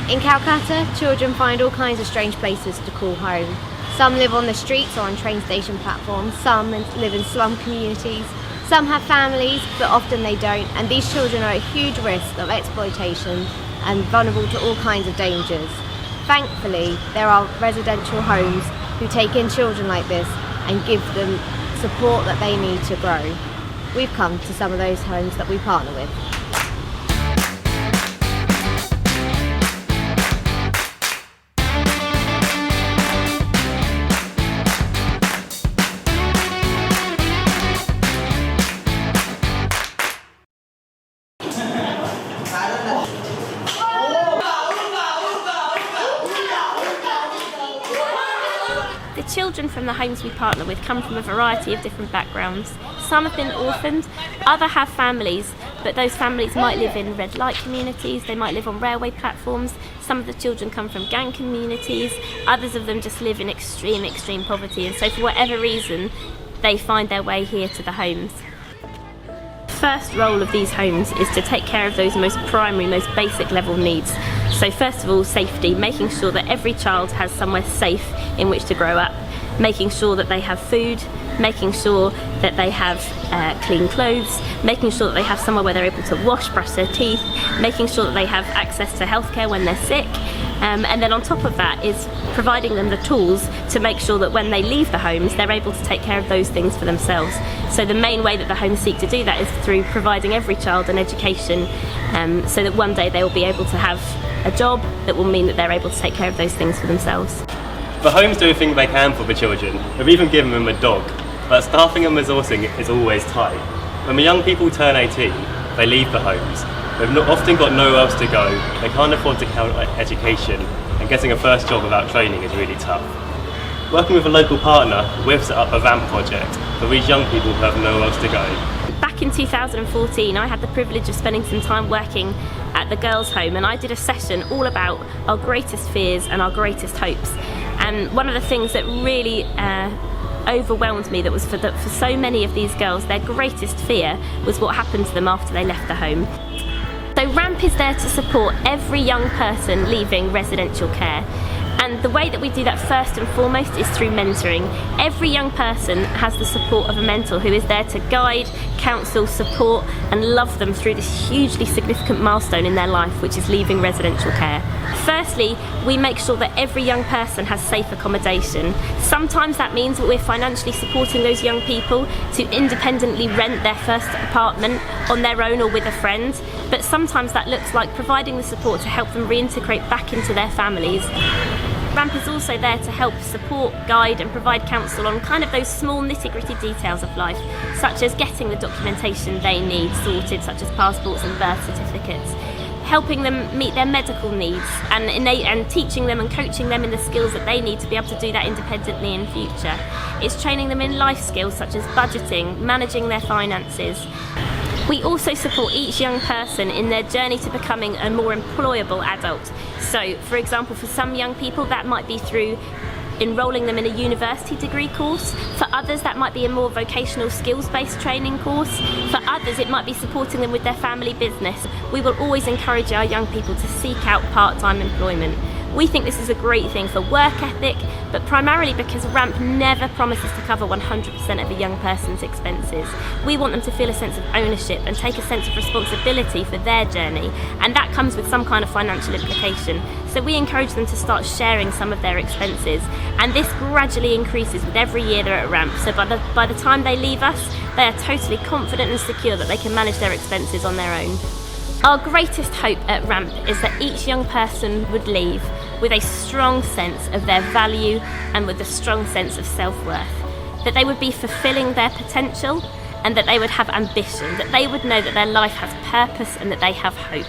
In Calcutta, children find all kinds of strange places to call home. Some live on the streets or on train station platforms, some live in slum communities, some have families, but often they don't, and these children are at huge risk of exploitation and vulnerable to all kinds of dangers. Thankfully, there are residential homes who take in children like this and give them support that they need to grow. We've come to some of those homes that we partner with. The children from the homes we partner with come from a variety of different backgrounds. Some have been orphaned, others have families, but those families might live in red light communities, they might live on railway platforms. Some of the children come from gang communities, others of them just live in extreme poverty, and so for whatever reason they find their way here to the homes. The first role of these homes is to take care of those most primary, most basic level needs. So first of all, safety, making sure that every child has somewhere safe in which to grow up, making sure that they have food, making sure that they have clean clothes, making sure that they have somewhere where they're able to wash, brush their teeth, making sure that they have access to healthcare when they're sick, and then on top of that is providing them the tools to make sure that when they leave the homes they're able to take care of those things for themselves. So the main way that the homes seek to do that is through providing every child an education, so that one day they will be able to have a job that will mean that they're able to take care of those things for themselves. The homes do everything they can for the children. We've even given them a dog, but staffing and resourcing is always tight. When the young people turn 18, they leave the homes. They've often got nowhere else to go, they can't afford to count on education, and getting a first job without training is really tough. Working with a local partner, we've set up a ramp project for these young people who have nowhere else to go. Back in 2014, I had the privilege of spending some time working at the girls' home, and I did a session all about our greatest fears and our greatest hopes. And one of the things that really overwhelmed me, that was for so many of these girls, their greatest fear was what happened to them after they left the home. So RAMP is there to support every young person leaving residential care. And the way that we do that first and foremost is through mentoring. Every young person has the support of a mentor who is there to guide, counsel, support and love them through this hugely significant milestone in their life, which is leaving residential care. Firstly, we make sure that every young person has safe accommodation. Sometimes that means that we're financially supporting those young people to independently rent their first apartment on their own or with a friend, but sometimes that looks like providing the support to help them reintegrate back into their families. RAMP is also there to help support, guide and provide counsel on kind of those small nitty-gritty details of life, such as getting the documentation they need sorted, such as passports and birth certificates, helping them meet their medical needs and teaching them and coaching them in the skills that they need to be able to do that independently in future. It's training them in life skills such as budgeting, managing their finances. We also support each young person in their journey to becoming a more employable adult. So, for example, for some young people that might be through enrolling them in a university degree course. For others that might be a more vocational skills-based training course. For others it might be supporting them with their family business. We will always encourage our young people to seek out part-time employment. We think this is a great thing for work ethic, but primarily because RAMP never promises to cover 100% of a young person's expenses. We want them to feel a sense of ownership and take a sense of responsibility for their journey, and that comes with some kind of financial implication. So we encourage them to start sharing some of their expenses, and this gradually increases with every year they're at RAMP. So by the time they leave us, they are totally confident and secure that they can manage their expenses on their own. Our greatest hope at RAMP is that each young person would leave with a strong sense of their value and with a strong sense of self-worth, that they would be fulfilling their potential and that they would have ambition, that they would know that their life has purpose and that they have hope.